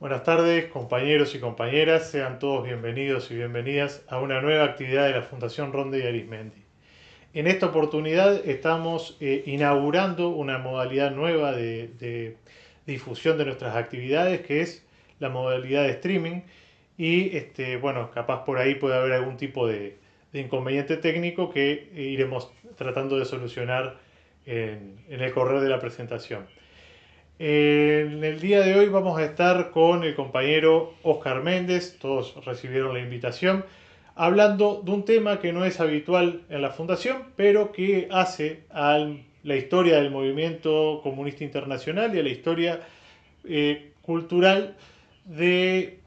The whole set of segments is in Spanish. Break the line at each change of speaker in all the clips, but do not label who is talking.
Buenas tardes, compañeros y compañeras, sean todos bienvenidos y bienvenidas a una nueva actividad de la Fundación Ronde y Arismendi. En esta oportunidad estamos inaugurando una modalidad nueva de difusión de nuestras actividades, que es la modalidad de streaming. Y bueno, capaz por ahí puede haber algún tipo de inconveniente técnico que iremos tratando de solucionar en el correr de la presentación. En el día de hoy vamos a estar con el compañero Oscar Méndez, todos recibieron la invitación, hablando de un tema que no es habitual en la Fundación, pero que hace a la historia del movimiento comunista internacional y a la historia cultural de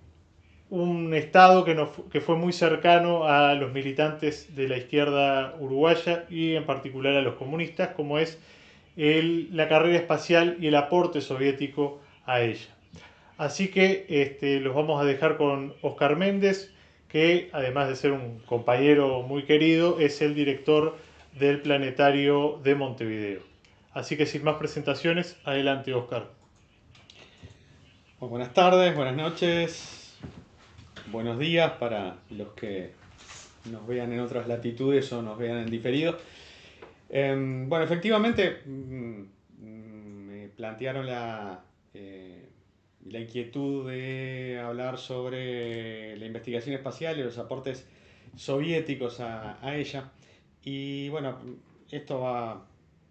un Estado que fue muy cercano a los militantes de la izquierda uruguaya y en particular a los comunistas, como es la carrera espacial y el aporte soviético a ella. Así que los vamos a dejar con Oscar Méndez, que además de ser un compañero muy querido, es el director del Planetario de Montevideo. Así que sin más presentaciones, adelante Oscar.
Pues buenas tardes, buenas noches, buenos días para los que nos vean en otras latitudes o nos vean en diferido. Bueno, efectivamente me plantearon la inquietud de hablar sobre la investigación espacial y los aportes soviéticos a ella. Y bueno, esto va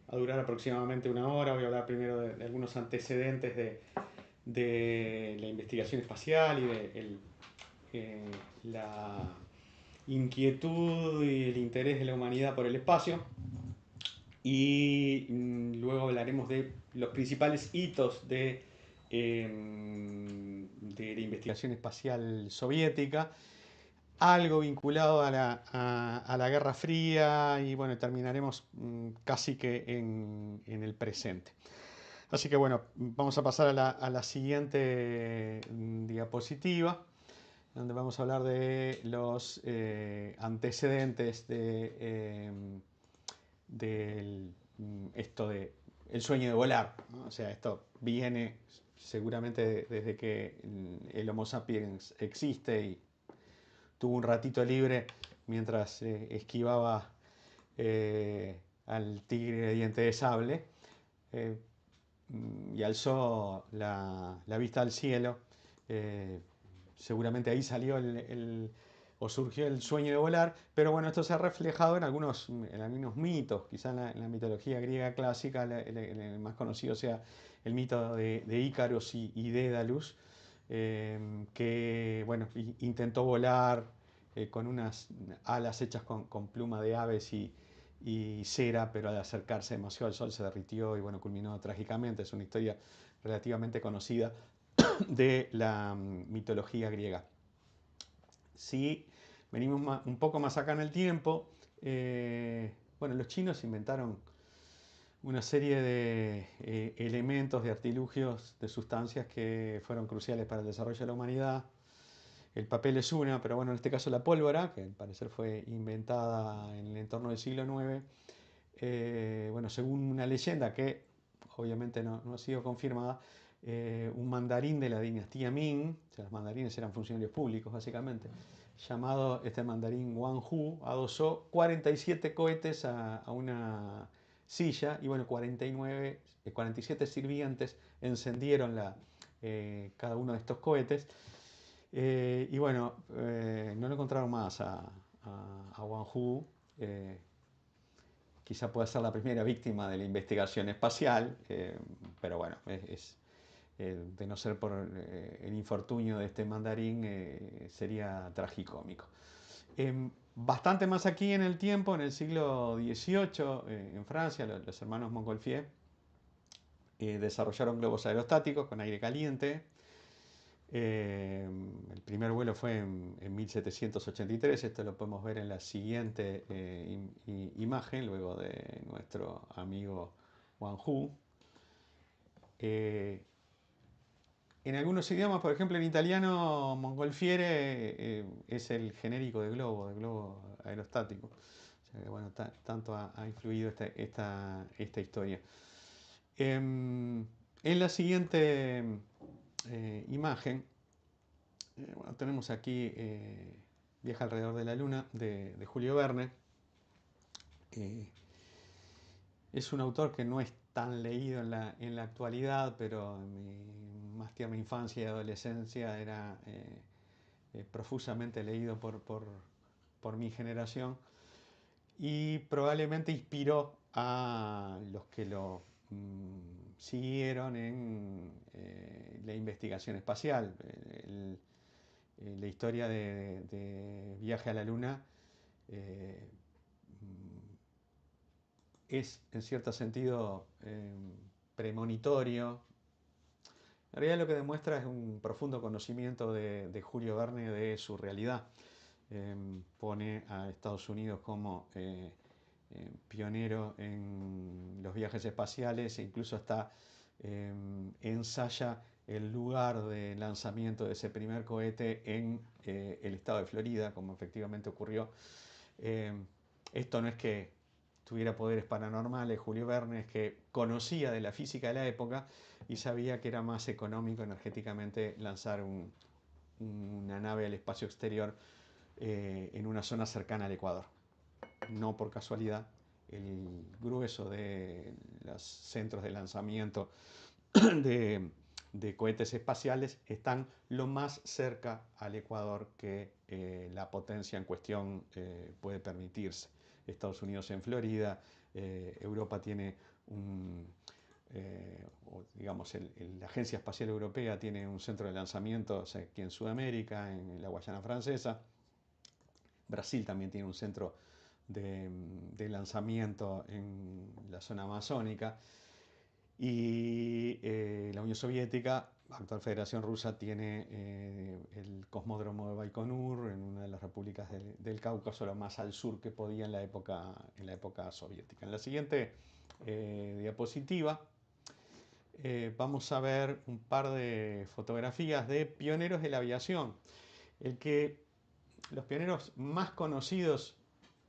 a durar aproximadamente una hora. Voy a hablar primero de algunos antecedentes de la investigación espacial y de eh, la inquietud y el interés de la humanidad por el espacio. Y luego hablaremos de los principales hitos de la investigación espacial soviética, algo vinculado a la Guerra Fría y bueno, terminaremos casi que en el presente. Así que bueno, vamos a pasar a la siguiente diapositiva, donde vamos a hablar de los antecedentes del esto de el sueño de volar, ¿no? O sea, esto viene seguramente desde que el Homo sapiens existe y tuvo un ratito libre mientras esquivaba al tigre de diente de sable. Eh, y alzó la vista al cielo. eh, Seguramente ahí salió o surgió el sueño de volar, pero bueno, esto se ha reflejado en algunos mitos, quizá en la mitología griega clásica, el más conocido sea el mito de Ícaros y Dédalus, que bueno, intentó volar con unas alas hechas con pluma de aves y cera, pero al acercarse demasiado al sol se derritió y bueno, culminó trágicamente. Es una historia relativamente conocida de la mitología griega. Si venimos un poco más acá en el tiempo, bueno, los chinos inventaron una serie de elementos, de artilugios, de sustancias que fueron cruciales para el desarrollo de la humanidad. El papel es una, pero bueno, en este caso la pólvora, que al parecer fue inventada en el entorno del siglo IX, bueno, según una leyenda que obviamente no ha sido confirmada, un mandarín de la dinastía Ming, o sea, los mandarines eran funcionarios públicos básicamente, llamado este mandarín Wang Hu, adosó 47 cohetes a una silla y bueno, 47 sirvientes encendieron cada uno de estos cohetes. Y bueno, no lo encontraron más a Wang Hu. eh, Quizá pueda ser la primera víctima de la investigación espacial, pero bueno, de no ser por el infortunio de este mandarín, sería tragicómico. Bastante más aquí en el tiempo, en el siglo XVIII, en Francia, los hermanos Montgolfier desarrollaron globos aerostáticos con aire caliente. El primer vuelo fue en 1783, esto lo podemos ver en la siguiente imagen, luego de nuestro amigo Wang Hu. Eh, en algunos idiomas, por ejemplo en italiano, Mongolfiere es el genérico de globo aerostático. O sea que, bueno, tanto ha influido esta historia. En la siguiente imagen, bueno, tenemos aquí Viaje alrededor de la Luna de Julio Verne. Es un autor que no es tan leído en la actualidad, pero en mi más tierna infancia y adolescencia era profusamente leído por mi generación y probablemente inspiró a los que lo siguieron en la investigación espacial. La historia de Viaje a la Luna eh, es en cierto sentido premonitorio. En realidad lo que demuestra es un profundo conocimiento de Julio Verne de su realidad. Pone a Estados Unidos como pionero en los viajes espaciales e incluso hasta ensaya el lugar de lanzamiento de ese primer cohete en el estado de Florida, como efectivamente ocurrió. Esto no es que tuviera poderes paranormales, Julio Verne, es que conocía de la física de la época y sabía que era más económico energéticamente lanzar una nave al espacio exterior en una zona cercana al Ecuador. No por casualidad, el grueso de los centros de lanzamiento de cohetes espaciales están lo más cerca al Ecuador que la potencia en cuestión puede permitirse. Estados Unidos en Florida, Europa tiene digamos, la Agencia Espacial Europea tiene un centro de lanzamiento aquí en Sudamérica, en la Guayana Francesa. Brasil también tiene un centro de lanzamiento en la zona amazónica. Y la Unión Soviética, actual Federación Rusa, tiene el cosmódromo de Baikonur en una de las repúblicas del Cáucaso, lo más al sur que podía en la época soviética. En la siguiente diapositiva vamos a ver un par de fotografías de pioneros de la aviación. Los pioneros más conocidos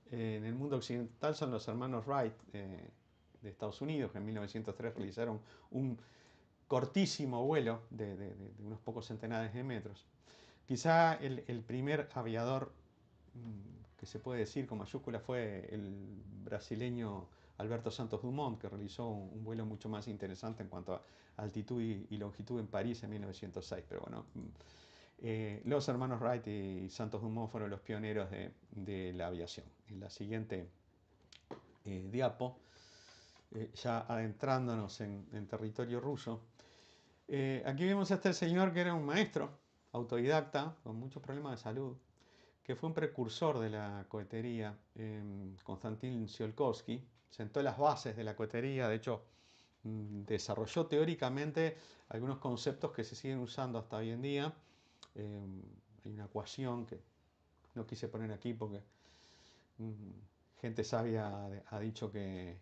en el mundo occidental son los hermanos Wright de Estados Unidos, que en 1903 realizaron un cortísimo vuelo de unos pocos centenares de metros. Quizá el primer aviador que se puede decir con mayúscula fue el brasileño Alberto Santos Dumont, que realizó un vuelo mucho más interesante en cuanto a altitud y longitud en París en 1906. Pero bueno, los hermanos Wright y Santos Dumont fueron los pioneros de la aviación. En la siguiente diapo, ya adentrándonos en territorio ruso, aquí vemos a este señor que era un maestro autodidacta con muchos problemas de salud, que fue un precursor de la cohetería, Konstantin Tsiolkovsky. Sentó las bases de la cohetería, de hecho desarrolló teóricamente algunos conceptos que se siguen usando hasta hoy en día. Hay una ecuación que no quise poner aquí porque gente sabia ha dicho que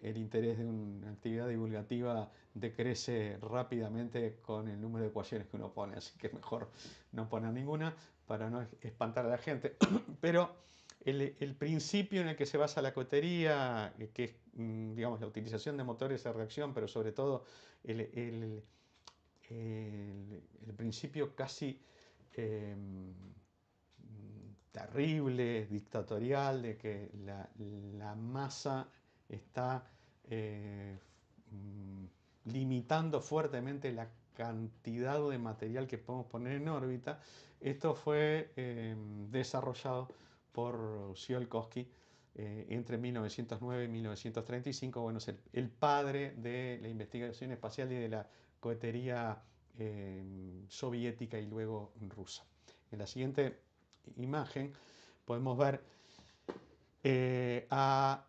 el interés de una actividad divulgativa decrece rápidamente con el número de ecuaciones que uno pone, así que es mejor no poner ninguna para no espantar a la gente. Pero el principio en el que se basa la cohetería, que es digamos, la utilización de motores de reacción, pero sobre todo el principio casi terrible, dictatorial, de que la masa está limitando fuertemente la cantidad de material que podemos poner en órbita. Esto fue desarrollado por Tsiolkovsky entre 1909 y 1935. Bueno, es el padre de la investigación espacial y de la cohetería soviética y luego rusa. En la siguiente imagen podemos ver a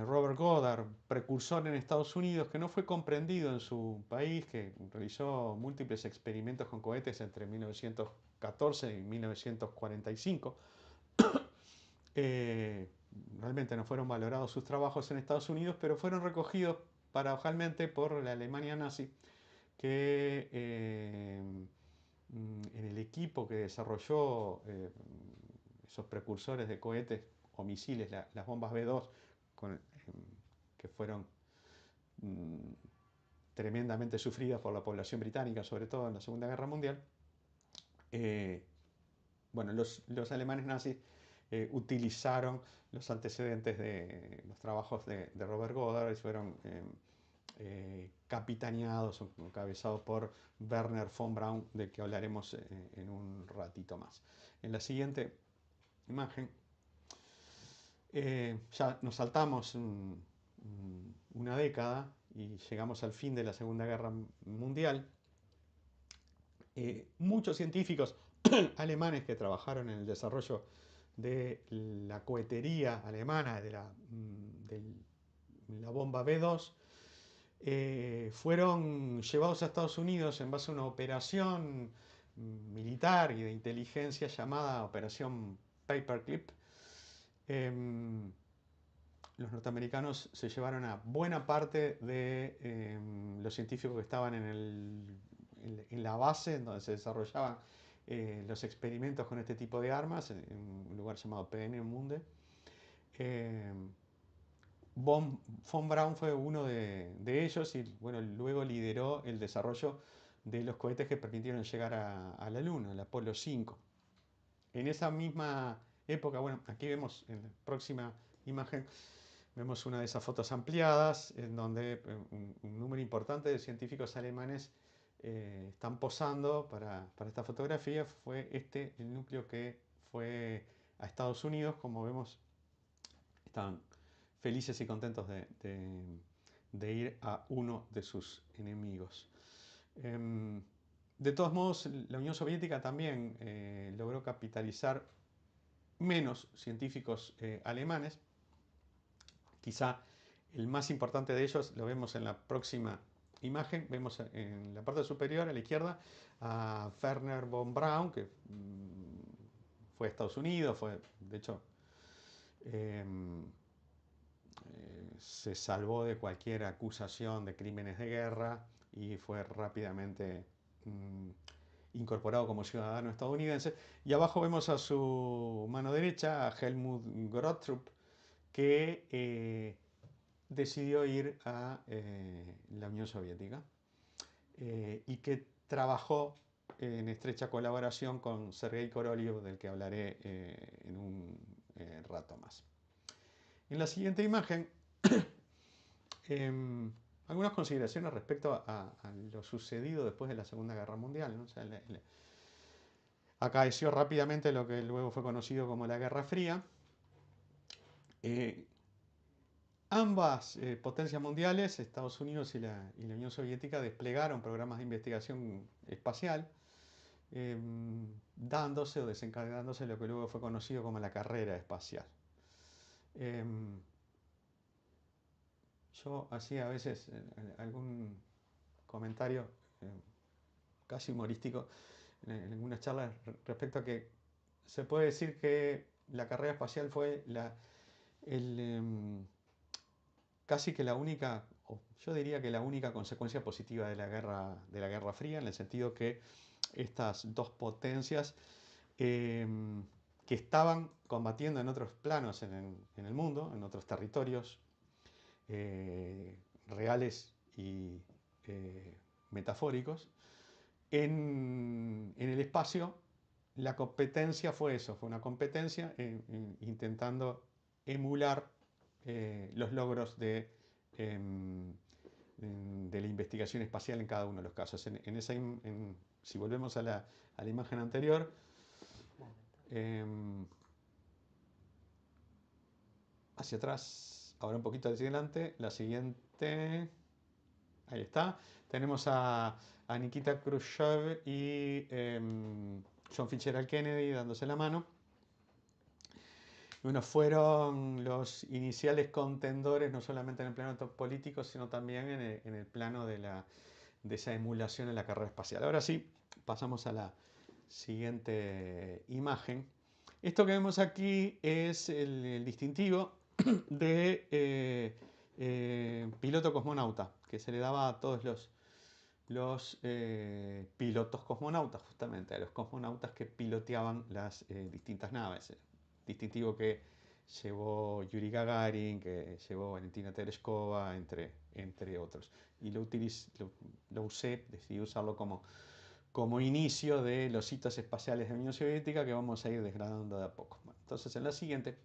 Robert Goddard, precursor en Estados Unidos, que no fue comprendido en su país, que realizó múltiples experimentos con cohetes entre 1914 y 1945. Realmente no fueron valorados sus trabajos en Estados Unidos, pero fueron recogidos paradojalmente por la Alemania nazi, que en el equipo que desarrolló esos precursores de cohetes o misiles, las bombas B-2, que fueron tremendamente sufridas por la población británica, sobre todo en la Segunda Guerra Mundial. Bueno, los alemanes nazis utilizaron los antecedentes de los trabajos de Robert Goddard y fueron capitaneados o encabezados por Werner von Braun, del que hablaremos en un ratito más. En la siguiente imagen ya nos saltamos una década y llegamos al fin de la Segunda Guerra Mundial. Muchos científicos alemanes que trabajaron en el desarrollo de la cohetería alemana, de la bomba B-2, fueron llevados a Estados Unidos en base a una operación militar y de inteligencia llamada Operación Paperclip. Los norteamericanos se llevaron a buena parte de los científicos que estaban en la base en donde se desarrollaban los experimentos con este tipo de armas, en un lugar llamado Peenemünde. Von Braun fue uno de ellos y bueno, luego lideró el desarrollo de los cohetes que permitieron llegar a la Luna, el Apolo 5. En esa misma época, bueno, aquí vemos en la próxima imagen, vemos una de esas fotos ampliadas en donde un número importante de científicos alemanes están posando para esta fotografía. Fue el núcleo que fue a Estados Unidos. Como vemos, estaban felices y contentos de ir a uno de sus enemigos. De todos modos, la Unión Soviética también logró capitalizar menos científicos alemanes. Quizá el más importante de ellos lo vemos en la próxima imagen. Vemos en la parte superior a la izquierda a Werner von Braun, que fue a Estados Unidos, de hecho se salvó de cualquier acusación de crímenes de guerra y fue rápidamente incorporado como ciudadano estadounidense. Y abajo vemos a su mano derecha a Helmut Gottrup, que decidió ir a la Unión Soviética y que trabajó en estrecha colaboración con Sergei Korolev, del que hablaré en un rato más. En la siguiente imagen, algunas consideraciones respecto a lo sucedido después de la Segunda Guerra Mundial, ¿no? O sea, acaeció rápidamente lo que luego fue conocido como la Guerra Fría. Ambas potencias mundiales, Estados Unidos y la Unión Soviética, desplegaron programas de investigación espacial, dándose o desencadenándose lo que luego fue conocido como la carrera espacial. Yo hacía a veces algún comentario casi humorístico en algunas charlas respecto a que se puede decir que la carrera espacial fue casi que la única, yo diría que la única consecuencia positiva de la Guerra Fría, en el sentido que estas dos potencias que estaban combatiendo en otros planos en el mundo, en otros territorios reales y metafóricos, en el espacio, la competencia fue eso, fue una competencia intentando emular los logros de la investigación espacial en cada uno de los casos. Si volvemos a la imagen anterior, hacia atrás, ahora un poquito hacia adelante, la siguiente, ahí está, tenemos a Nikita Khrushchev y John Fitzgerald Kennedy dándose la mano. Bueno, fueron los iniciales contendores, no solamente en el plano político, sino también en el plano de esa emulación en la carrera espacial. Ahora sí, pasamos a la siguiente imagen. Esto que vemos aquí es el distintivo de piloto cosmonauta, que se le daba a todos los pilotos cosmonautas, justamente, a los cosmonautas que piloteaban las distintas naves. Distintivo que llevó Yuri Gagarin, que llevó Valentina Tereshkova, entre otros. Y lo usé, decidí usarlo como inicio de los hitos espaciales de la Unión Soviética que vamos a ir desgranando de a poco. Bueno, entonces, en la siguiente.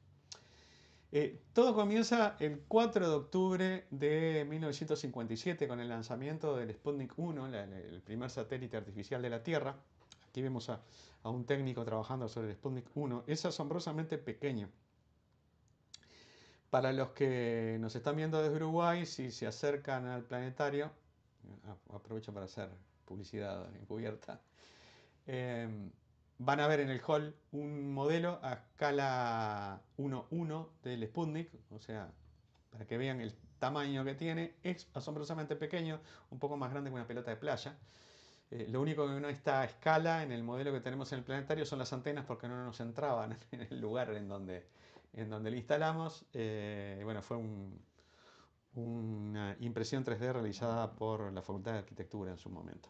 Todo comienza el 4 de octubre de 1957 con el lanzamiento del Sputnik 1, el primer satélite artificial de la Tierra. Aquí vemos a un técnico trabajando sobre el Sputnik 1. Es asombrosamente pequeño. Para los que nos están viendo desde Uruguay, si se acercan al planetario, aprovecho para hacer publicidad encubierta, van a ver en el hall un modelo a escala 1:1 del Sputnik, o sea, para que vean el tamaño que tiene, es asombrosamente pequeño, un poco más grande que una pelota de playa. Lo único que no está a escala en el modelo que tenemos en el planetario son las antenas porque no nos entraban en el lugar en donde lo instalamos. Bueno, fue una impresión 3D realizada por la Facultad de Arquitectura en su momento,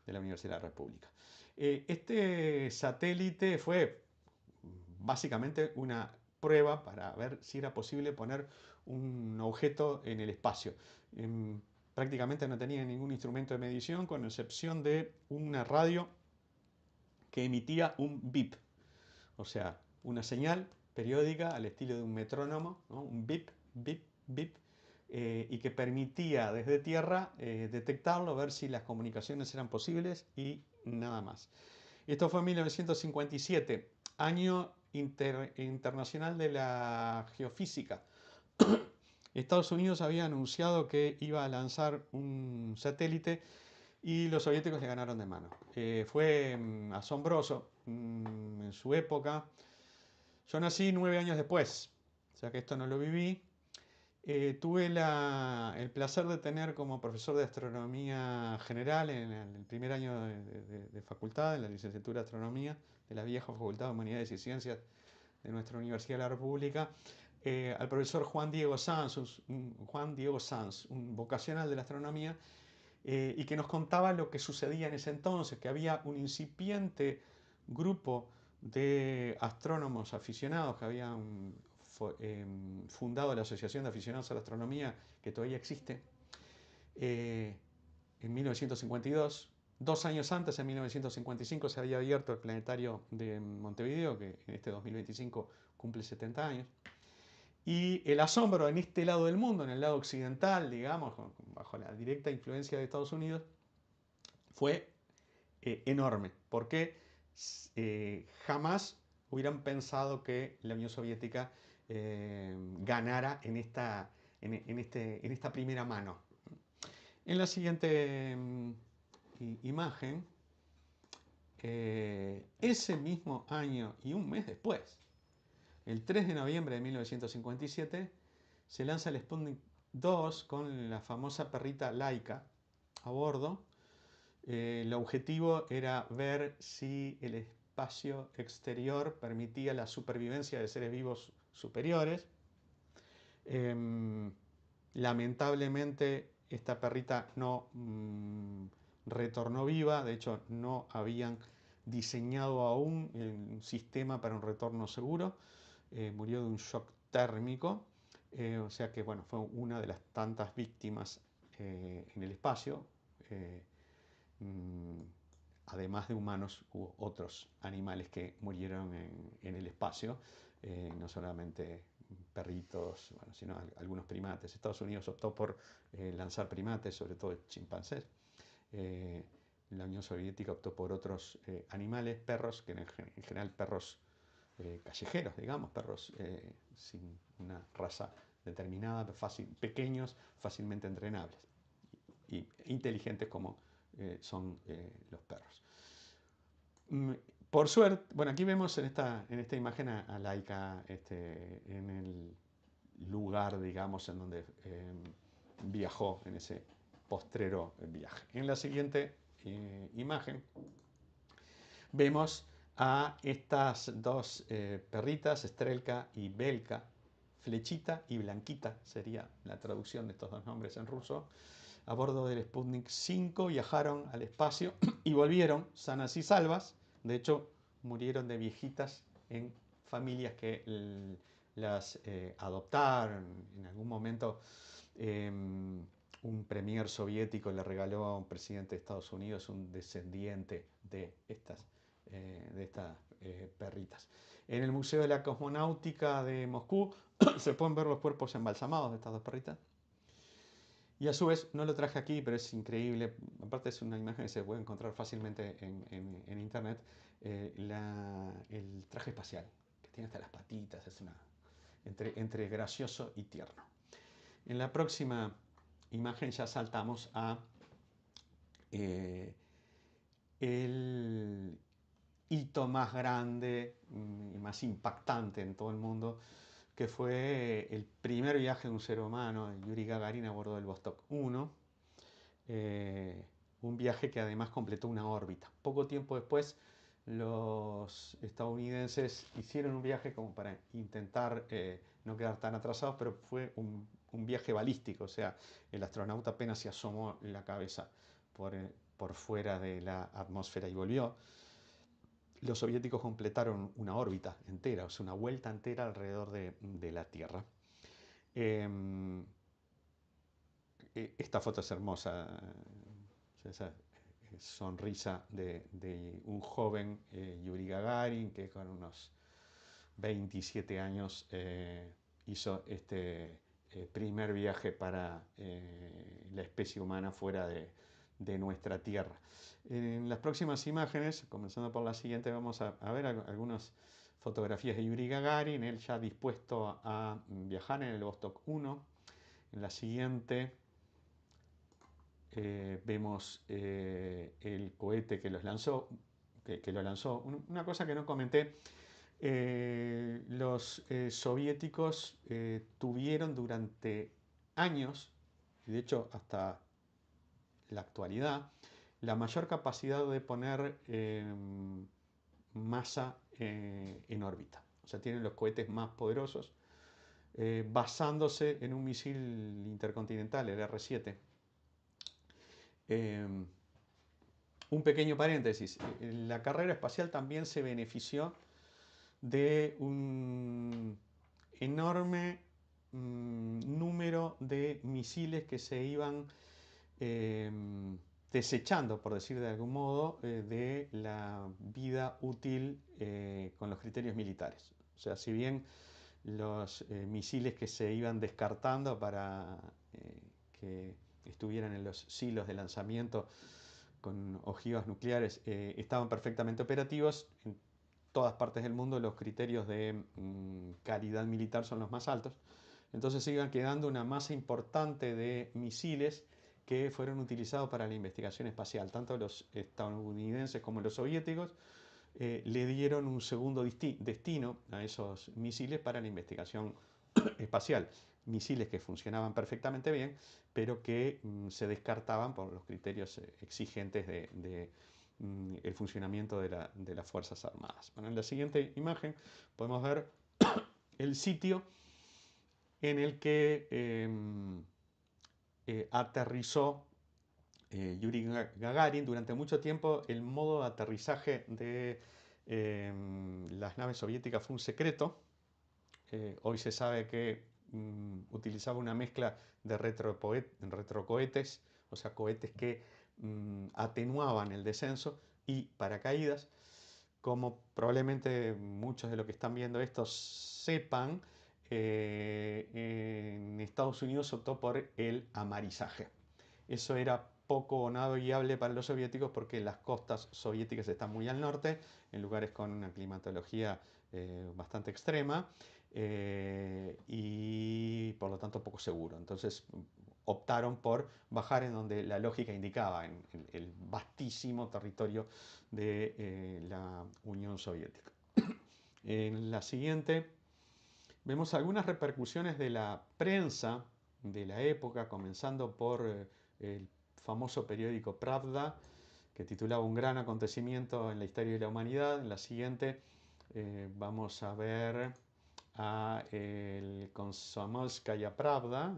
de la Universidad de la República. Este satélite fue básicamente una prueba para ver si era posible poner un objeto en el espacio. Prácticamente no tenía ningún instrumento de medición, con excepción de una radio que emitía un bip, o sea, una señal periódica al estilo de un metrónomo, ¿no? Un bip, bip, bip, y que permitía desde tierra detectarlo, ver si las comunicaciones eran posibles y nada más. Esto fue en 1957, año internacional de la geofísica. Estados Unidos había anunciado que iba a lanzar un satélite y los soviéticos le ganaron de mano. Fue asombroso en su época. Yo nací 9 años después, o sea que esto no lo viví. Tuve el placer de tener como profesor de astronomía general en el primer año de facultad, en la licenciatura de astronomía de la vieja Facultad de Humanidades y Ciencias de nuestra Universidad de la República, al profesor Juan Diego Sanz, un vocacional de la astronomía, y que nos contaba lo que sucedía en ese entonces, que había un incipiente grupo de astrónomos aficionados que habían fundado la Asociación de Aficionados a la Astronomía, que todavía existe, en 1952. 2 años antes, en 1955, se había abierto el planetario de Montevideo, que en este 2025 cumple 70 años. Y el asombro en este lado del mundo, en el lado occidental, digamos, bajo la directa influencia de Estados Unidos, fue enorme, porque jamás hubieran pensado que la Unión Soviética ganara en esta primera mano. En la siguiente imagen, ese mismo año y un mes después, el 3 de noviembre de 1957, se lanza el Sputnik 2 con la famosa perrita Laika a bordo. El objetivo era ver si el espacio exterior permitía la supervivencia de seres vivos superiores. Lamentablemente esta perrita no retornó viva, de hecho no habían diseñado aún un sistema para un retorno seguro. Murió de un shock térmico, o sea que bueno, fue una de las tantas víctimas en el espacio. Además de humanos, hubo otros animales que murieron en el espacio, no solamente perritos, bueno, sino algunos primates. Estados Unidos optó por lanzar primates, sobre todo chimpancés. La Unión Soviética optó por otros animales, perros, que en general perros callejeros, digamos, perros sin una raza determinada, pequeños, fácilmente entrenables y inteligentes como son los perros. Por suerte, bueno, aquí vemos en esta imagen a Laika en el lugar, digamos, en donde viajó en ese postrero viaje. En la siguiente imagen vemos a estas dos perritas, Strelka y Belka, Flechita y Blanquita, sería la traducción de estos dos nombres en ruso. A bordo del Sputnik 5 viajaron al espacio y volvieron sanas y salvas. De hecho, murieron de viejitas en familias que las adoptaron. En algún momento un premier soviético le regaló a un presidente de Estados Unidos un descendiente de estas perritas. En el Museo de la Cosmonáutica de Moscú se pueden ver los cuerpos embalsamados de estas dos perritas. Y a su vez, no lo traje aquí, pero es increíble. Aparte es una imagen que se puede encontrar fácilmente en internet. El traje espacial, que tiene hasta las patitas, es entre gracioso y tierno. En la próxima imagen ya saltamos a el hito más grande y más impactante en todo el mundo, que fue el primer viaje de un ser humano, Yuri Gagarin, a bordo del Vostok 1, un viaje que además completó una órbita. Poco tiempo después, los estadounidenses hicieron un viaje como para intentar no quedar tan atrasados, pero fue un viaje balístico, o sea, el astronauta apenas se asomó la cabeza por fuera de la atmósfera y volvió. Los soviéticos completaron una órbita entera, o sea, una vuelta entera alrededor de la Tierra. Esta foto es hermosa, esa sonrisa de un joven Yuri Gagarin que con unos 27 años hizo este primer viaje para la especie humana fuera de nuestra Tierra. En las próximas imágenes, comenzando por la siguiente, vamos a ver algunas fotografías de Yuri Gagarin, él ya dispuesto a viajar en el Vostok 1. En la siguiente vemos el cohete que lo lanzó. Una cosa que no comenté, los soviéticos tuvieron durante años, y de hecho hasta la actualidad, la mayor capacidad de poner masa en órbita. O sea, tienen los cohetes más poderosos, basándose en un misil intercontinental, el R-7. Un pequeño paréntesis, la carrera espacial también se benefició de un enorme número de misiles que se iban desechando, por decir de algún modo, de la vida útil con los criterios militares. O sea, si bien los misiles que se iban descartando para que estuvieran en los silos de lanzamiento con ojivas nucleares estaban perfectamente operativos, en todas partes del mundo los criterios de calidad militar son los más altos. Entonces iban quedando una masa importante de misiles que fueron utilizados para la investigación espacial. Tanto los estadounidenses como los soviéticos le dieron un segundo destino a esos misiles para la investigación espacial. Misiles que funcionaban perfectamente bien, pero que se descartaban por los criterios exigentes de el funcionamiento de las Fuerzas Armadas. Bueno, en la siguiente imagen podemos ver el sitio en el que aterrizó Yuri Gagarin. Durante mucho tiempo el modo de aterrizaje de las naves soviéticas fue un secreto. Hoy se sabe que utilizaba una mezcla de retrocohetes, o sea, cohetes que atenuaban el descenso, y paracaídas. Como probablemente muchos de los que están viendo esto sepan, en Estados Unidos se optó por el amarizaje. Eso era poco o nada viable para los soviéticos porque las costas soviéticas están muy al norte, en lugares con una climatología bastante extrema y por lo tanto poco seguro. Entonces optaron por bajar en donde la lógica indicaba, en el vastísimo territorio de la Unión Soviética. En la siguiente vemos algunas repercusiones de la prensa de la época, comenzando por el famoso periódico Pravda, que titulaba Un gran acontecimiento en la historia de la humanidad. En la siguiente vamos a ver a el Komsomolskaya Pravda,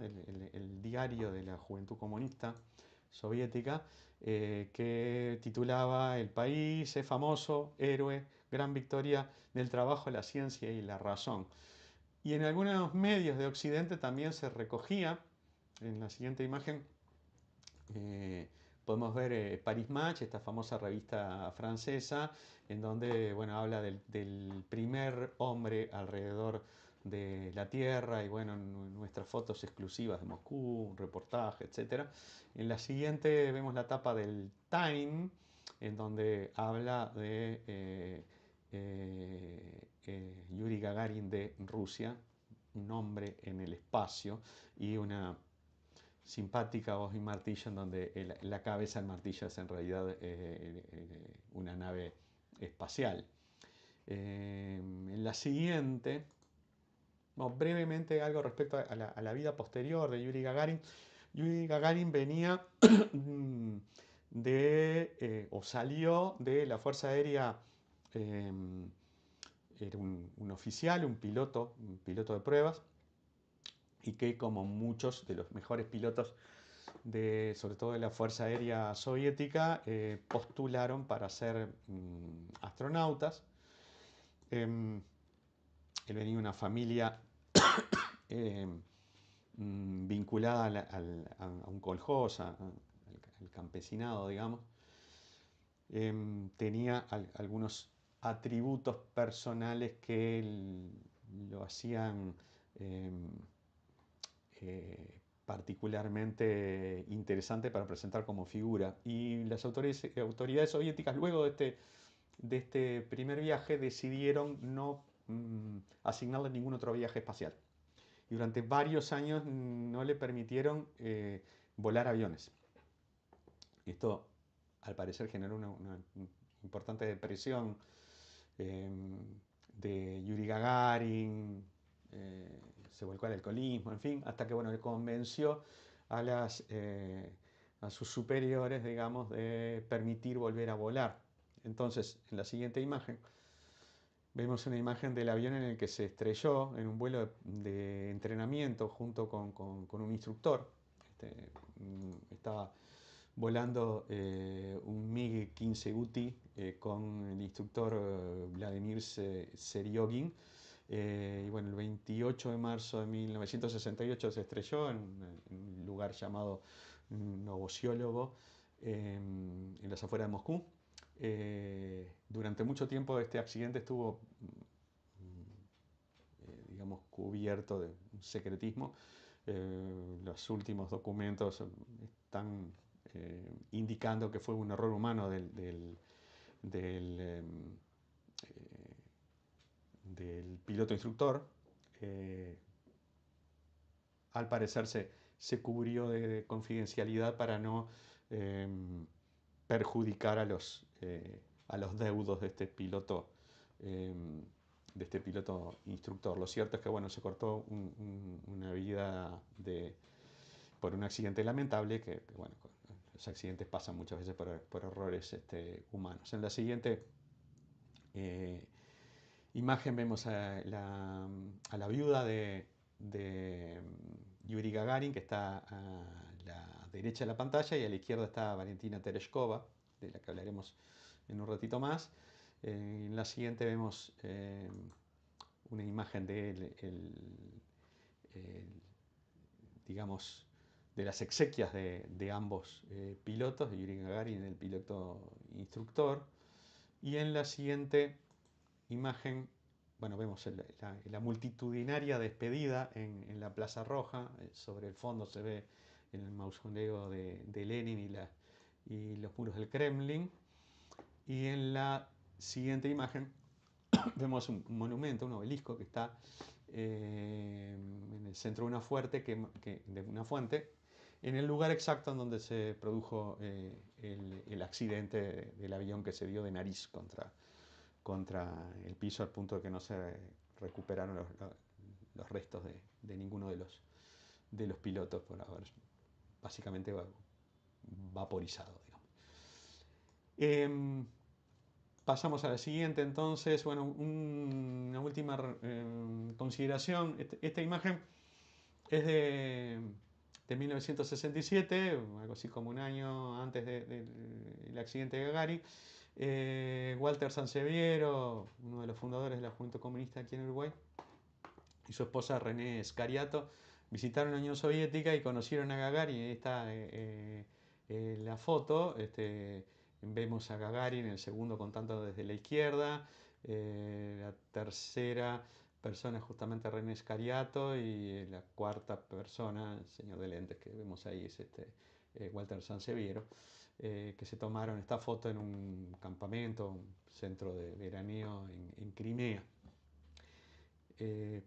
el diario de la Juventud Comunista Soviética, que titulaba El país es famoso, héroe, gran victoria del trabajo, la ciencia y la razón. Y en algunos medios de Occidente también se recogía, en la siguiente imagen, podemos ver Paris Match, esta famosa revista francesa, en donde bueno, habla del primer hombre alrededor de la Tierra y bueno, nuestras fotos exclusivas de Moscú, un reportaje, etc. En la siguiente vemos la tapa del Time, en donde habla de Yuri Gagarin de Rusia, un hombre en el espacio y una simpática voz y martillo en donde la cabeza del martillo es en realidad una nave espacial. En la siguiente, no, brevemente algo respecto a la vida posterior de Yuri Gagarin. Yuri Gagarin venía o salió de la Fuerza Aérea, eh, era un oficial, un piloto de pruebas, y que como muchos de los mejores pilotos sobre todo de la Fuerza Aérea Soviética, postularon para ser astronautas. Él venía de una familia vinculada a un coljós, al campesinado, digamos. Tenía algunos atributos personales que lo hacían particularmente interesante para presentar como figura. Y las autoridades soviéticas, luego de este primer viaje, decidieron no asignarle ningún otro viaje espacial. Y durante varios años no le permitieron volar aviones. Esto, al parecer, generó una importante depresión de Yuri Gagarin, se volcó al alcoholismo, en fin, hasta que bueno, le convenció a sus superiores, digamos, de permitir volver a volar. Entonces, en la siguiente imagen, vemos una imagen del avión en el que se estrelló en un vuelo de entrenamiento junto con un instructor. Estaba volando un MiG-15 UTI con el instructor Vladimir Seriogin. Y bueno, el 28 de marzo de 1968 se estrelló en un lugar llamado Novosiolovo, en las afueras de Moscú. Durante mucho tiempo este accidente estuvo, digamos, cubierto de un secretismo. Los últimos documentos están indicando que fue un error humano del piloto instructor. Al parecer se cubrió de confidencialidad para no perjudicar a los deudos de este piloto instructor. Lo cierto es que bueno, se cortó una vida por un accidente lamentable, que bueno, los accidentes pasan muchas veces por errores humanos. En la siguiente imagen vemos a la viuda de Yuri Gagarin, que está a la derecha de la pantalla, y a la izquierda está Valentina Tereshkova, de la que hablaremos en un ratito más. En la siguiente vemos una imagen de digamos, de las exequias de ambos pilotos, de Yuri Gagarin, el piloto instructor. Y en la siguiente imagen, bueno, vemos la multitudinaria despedida en la Plaza Roja. Sobre el fondo se ve el mausoleo de Lenin y los muros del Kremlin. Y en la siguiente imagen vemos un monumento, un obelisco que está en el centro de una fuente, en el lugar exacto en donde se produjo el accidente del avión que se dio de nariz contra el piso, al punto de que no se recuperaron los restos de ninguno de los pilotos por haber básicamente vaporizado, digamos. Pasamos a la siguiente, entonces, bueno, una última consideración. Esta imagen es de 1967, algo así como un año antes del accidente de Gagarin. Walter Sanseviero, uno de los fundadores de la Juventud Comunista aquí en Uruguay, y su esposa René Scariato visitaron la Unión Soviética y conocieron a Gagarin. Ahí está la foto. Vemos a Gagarin, el segundo contando desde la izquierda, la tercera persona es justamente René Scariato y la cuarta persona, el señor de lentes que vemos ahí, es Walter Sanseviero, que se tomaron esta foto en un campamento, un centro de veraneo en Crimea.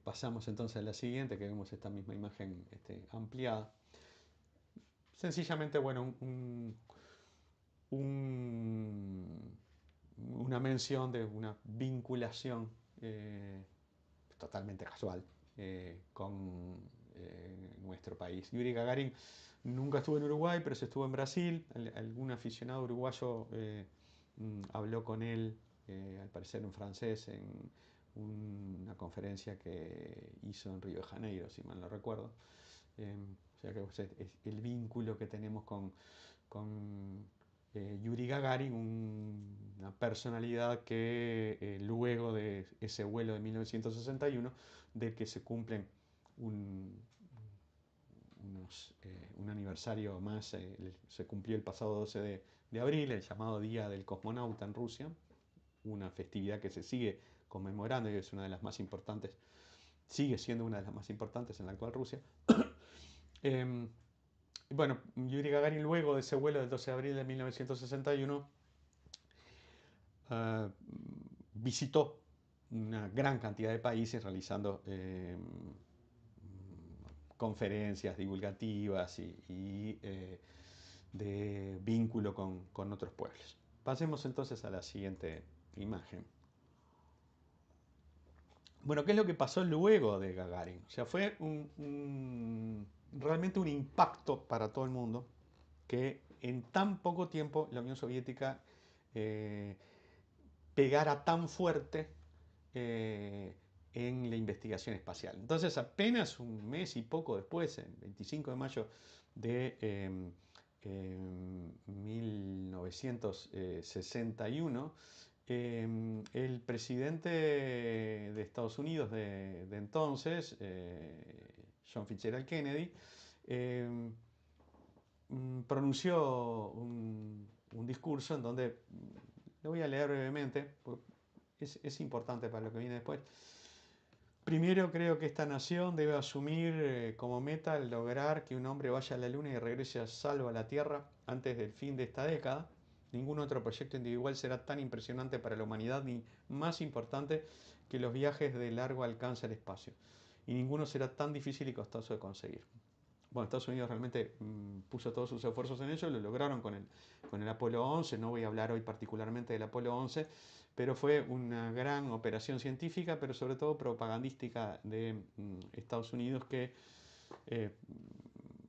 Pasamos entonces a la siguiente, que vemos esta misma imagen ampliada. Sencillamente, bueno, una mención de una vinculación totalmente casual con nuestro país. Yuri Gagarin nunca estuvo en Uruguay, pero se estuvo en Brasil. Algún aficionado uruguayo habló con él, al parecer en francés, en una conferencia que hizo en Río de Janeiro, si mal no recuerdo. O sea que es el vínculo que tenemos con Yuri Gagarin, una personalidad que luego de ese vuelo de 1961, del que se cumplen un, un aniversario más, se cumplió el pasado 12 de abril, el llamado Día del Cosmonauta en Rusia, una festividad que se sigue conmemorando y es una de las más importantes, sigue siendo una de las más importantes en la actual Rusia. Bueno, Yuri Gagarin luego de ese vuelo del 12 de abril de 1961 visitó una gran cantidad de países realizando conferencias divulgativas y de vínculo con otros pueblos. Pasemos entonces a la siguiente imagen. Bueno, ¿qué es lo que pasó luego de Gagarin? O sea, fue realmente un impacto para todo el mundo que en tan poco tiempo la Unión Soviética pegara tan fuerte en la investigación espacial. Entonces, apenas un mes y poco después, el 25 de mayo de 1961, el presidente de Estados Unidos de entonces, John Fitzgerald Kennedy, pronunció un discurso en donde, lo voy a leer brevemente, es importante para lo que viene después. Primero, creo que esta nación debe asumir como meta el lograr que un hombre vaya a la Luna y regrese a salvo a la Tierra antes del fin de esta década. Ningún otro proyecto individual será tan impresionante para la humanidad ni más importante que los viajes de largo alcance al espacio. Y ninguno será tan difícil y costoso de conseguir. Bueno, Estados Unidos realmente puso todos sus esfuerzos en ello, lo lograron con el Apolo 11, no voy a hablar hoy particularmente del Apolo 11, pero fue una gran operación científica, pero sobre todo propagandística de Estados Unidos que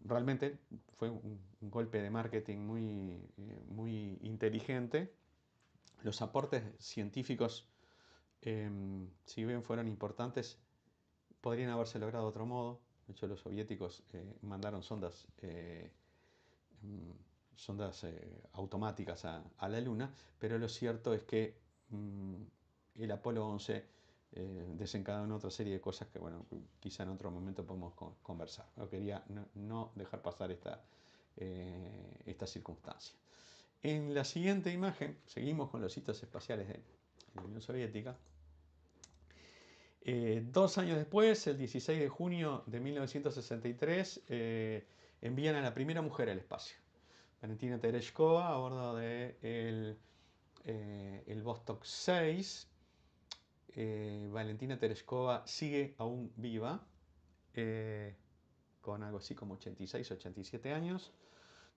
realmente fue un golpe de marketing muy inteligente. Los aportes científicos, si bien fueron importantes, podrían haberse logrado de otro modo. De hecho, los soviéticos mandaron sondas automáticas a la Luna, pero lo cierto es que el Apolo 11 desencadenó otra serie de cosas que, bueno, quizá en otro momento podemos conversar. Pero quería no dejar pasar esta circunstancia. En la siguiente imagen, seguimos con los hitos espaciales de la Unión Soviética. 2 años después, el 16 de junio de 1963, envían a la primera mujer al espacio. Valentina Tereshkova a bordo de el Vostok 6. Valentina Tereshkova sigue aún viva, con algo así como 86, 87 años.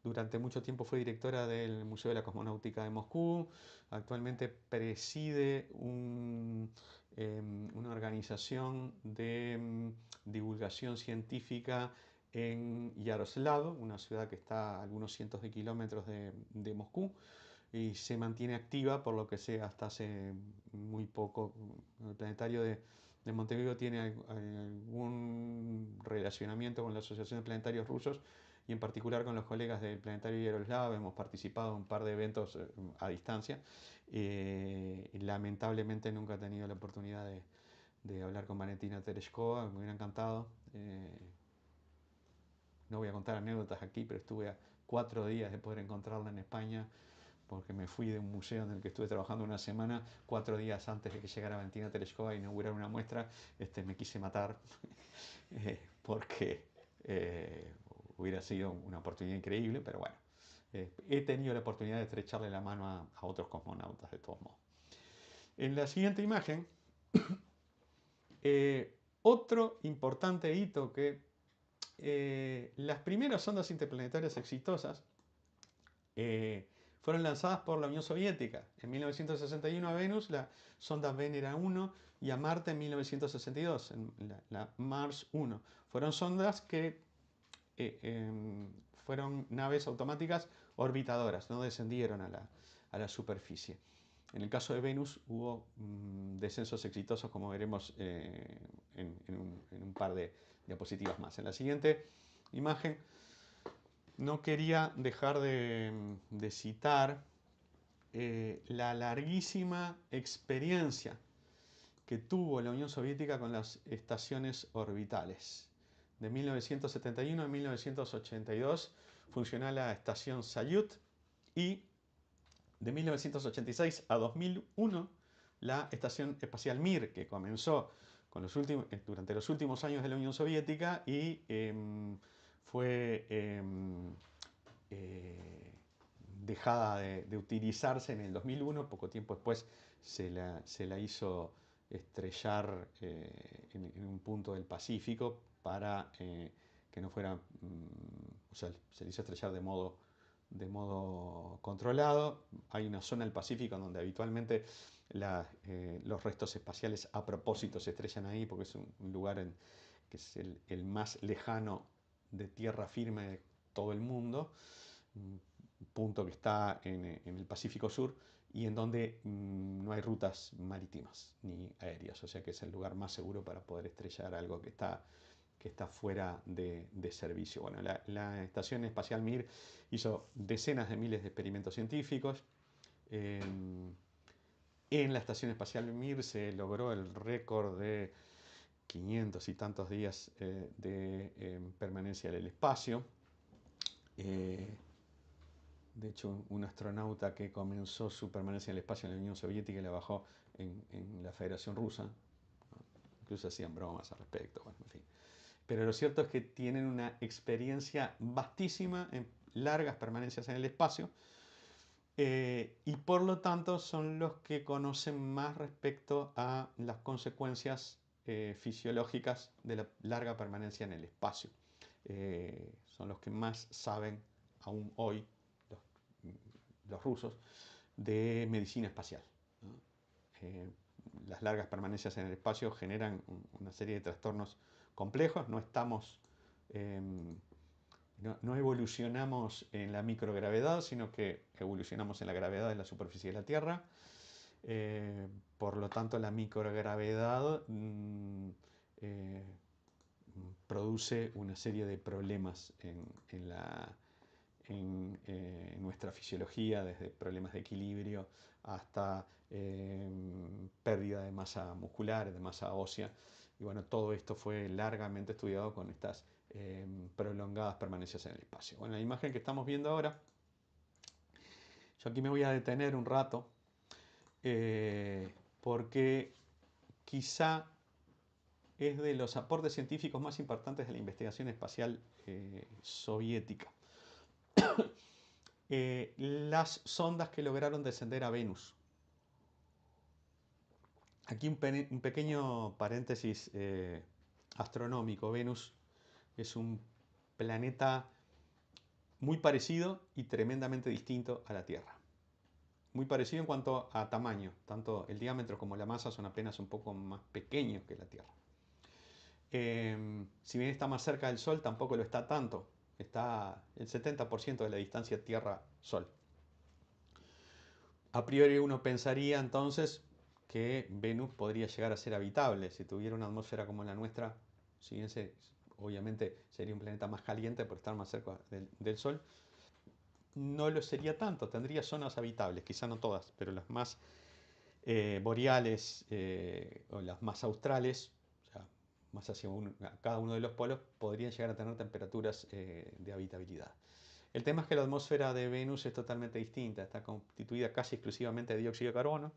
Durante mucho tiempo fue directora del Museo de la Cosmonáutica de Moscú. Actualmente preside una organización de divulgación científica en Yaroslav, una ciudad que está a algunos cientos de kilómetros de Moscú, y se mantiene activa, por lo que sé, hasta hace muy poco. El planetario de Montevideo tiene algún relacionamiento con la Asociación de Planetarios Rusos y en particular con los colegas del Planetario Yaroslav. Hemos participado en un par de eventos a distancia. Lamentablemente nunca he tenido la oportunidad de hablar con Valentina Tereshkova, me hubiera encantado. No voy a contar anécdotas aquí, pero estuve a 4 días de poder encontrarla en España, porque me fui de un museo en el que estuve trabajando una semana, 4 días antes de que llegara Valentina Tereshkova a inaugurar una muestra. Me quise matar porque hubiera sido una oportunidad increíble, pero bueno, he tenido la oportunidad de estrecharle la mano a otros cosmonautas de todos modos. En la siguiente imagen, otro importante hito que las primeras sondas interplanetarias exitosas fueron lanzadas por la Unión Soviética. En 1961 a Venus, la sonda Venera 1, y a Marte en 1962, la Mars 1. Fueron sondas que fueron naves automáticas orbitadoras, no descendieron a la superficie. En el caso de Venus hubo descensos exitosos, como veremos en un par de diapositivas más. En la siguiente imagen no quería dejar de citar la larguísima experiencia que tuvo la Unión Soviética con las estaciones orbitales. De 1971 a 1982 funcionó la estación Salyut, y de 1986 a 2001 la estación espacial Mir, que comenzó durante los últimos años de la Unión Soviética y fue dejada de utilizarse en el 2001. Poco tiempo después se la hizo estrellar en un punto del Pacífico para que no fuera, o sea, se le hizo estrellar de modo controlado. Hay una zona del Pacífico donde habitualmente los restos espaciales a propósito se estrellan ahí, porque es un lugar que es el más lejano de tierra firme de todo el mundo, un punto que está en el Pacífico Sur y en donde no hay rutas marítimas ni aéreas, o sea que es el lugar más seguro para poder estrellar algo que está fuera de servicio. Bueno, la Estación Espacial Mir hizo decenas de miles de experimentos científicos. En la Estación Espacial Mir se logró el récord de 500 y tantos días de permanencia en el espacio. De hecho, un astronauta que comenzó su permanencia en el espacio en la Unión Soviética y la bajó en la Federación Rusa. Incluso hacían bromas al respecto. Bueno, en fin. Pero lo cierto es que tienen una experiencia vastísima en largas permanencias en el espacio, y por lo tanto son los que conocen más respecto a las consecuencias fisiológicas de la larga permanencia en el espacio. Son los que más saben aún hoy, los rusos, de medicina espacial, ¿no? Las largas permanencias en el espacio generan una serie de trastornos complejos. No evolucionamos en la microgravedad, sino que evolucionamos en la gravedad de la superficie de la Tierra. Por lo tanto, la microgravedad produce una serie de problemas en nuestra fisiología, desde problemas de equilibrio hasta pérdida de masa muscular, de masa ósea. Y bueno, todo esto fue largamente estudiado con estas prolongadas permanencias en el espacio. Bueno, la imagen que estamos viendo ahora, yo aquí me voy a detener un rato porque quizá es de los aportes científicos más importantes de la investigación espacial soviética. Las sondas que lograron descender a Venus. Aquí un pequeño paréntesis astronómico. Venus es un planeta muy parecido y tremendamente distinto a la Tierra. Muy parecido en cuanto a tamaño, tanto el diámetro como la masa son apenas un poco más pequeños que la Tierra. Si bien está más cerca del Sol, tampoco lo está tanto. Está el 70% de la distancia Tierra-Sol. A priori uno pensaría entonces que Venus podría llegar a ser habitable. Si tuviera una atmósfera como la nuestra, si bien obviamente sería un planeta más caliente por estar más cerca del Sol, no lo sería tanto. Tendría zonas habitables, quizá no todas, pero las más boreales o las más australes, o sea, más hacia cada uno de los polos, podrían llegar a tener temperaturas de habitabilidad. El tema es que la atmósfera de Venus es totalmente distinta, está constituida casi exclusivamente de dióxido de carbono,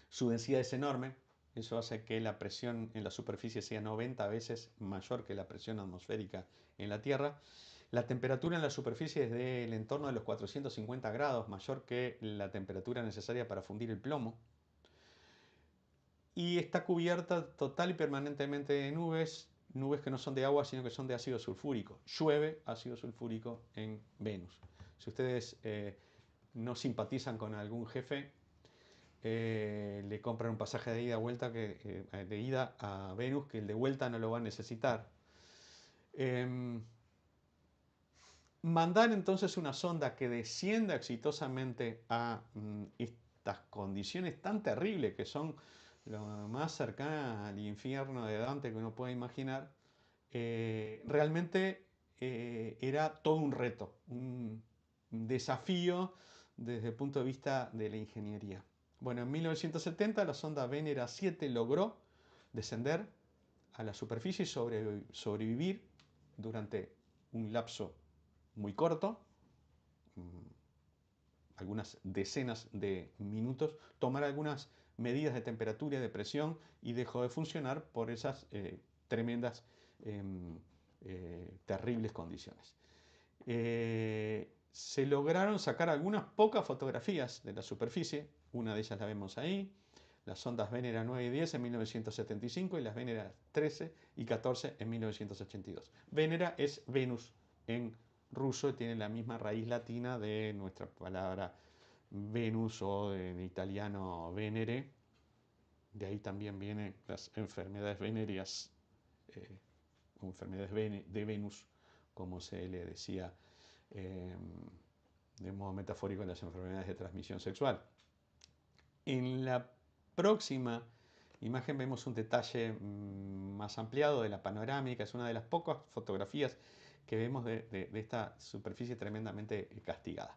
su densidad es enorme, eso hace que la presión en la superficie sea 90 veces mayor que la presión atmosférica en la Tierra. La temperatura en la superficie es del entorno de los 450 grados, mayor que la temperatura necesaria para fundir el plomo. Y está cubierta total y permanentemente de nubes, nubes que no son de agua, sino que son de ácido sulfúrico. Llueve ácido sulfúrico en Venus. Si ustedes no simpatizan con algún jefe, le compran un pasaje de ida, vuelta de ida a Venus, que el de vuelta no lo va a necesitar. Mandar entonces una sonda que descienda exitosamente a estas condiciones tan terribles que son lo más cercana al infierno de Dante que uno puede imaginar, realmente era todo un reto, un desafío desde el punto de vista de la ingeniería. Bueno, en 1970 la sonda Venera 7 logró descender a la superficie y sobrevivir durante un lapso muy corto, algunas decenas de minutos, tomar algunas medidas de temperatura y de presión y dejó de funcionar por esas tremendas, terribles condiciones. Se lograron sacar algunas pocas fotografías de la superficie, una de ellas la vemos ahí, las sondas Venera 9 y 10 en 1975 y las Venera 13 y 14 en 1982. Venera es Venus en ruso, tiene la misma raíz latina de nuestra palabra Venus o en italiano Venere. De ahí también vienen las enfermedades venéreas, o enfermedades de Venus, como se le decía de modo metafórico en las enfermedades de transmisión sexual. En la próxima imagen vemos un detalle más ampliado de la panorámica, es una de las pocas fotografías que vemos de esta superficie tremendamente castigada.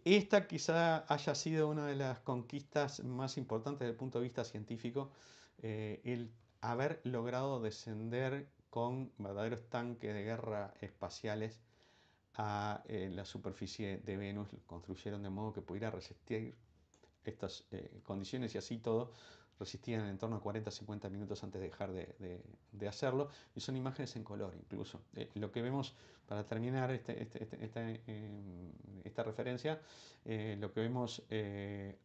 Esta quizá haya sido una de las conquistas más importantes desde el punto de vista científico, el haber logrado descender con verdaderos tanques de guerra espaciales a la superficie de Venus, construyeron de modo que pudiera resistir estas condiciones y así todo resistían en torno a 40-50 minutos antes de dejar de hacerlo, y son imágenes en color incluso. Lo que vemos, para terminar esta referencia, lo que vemos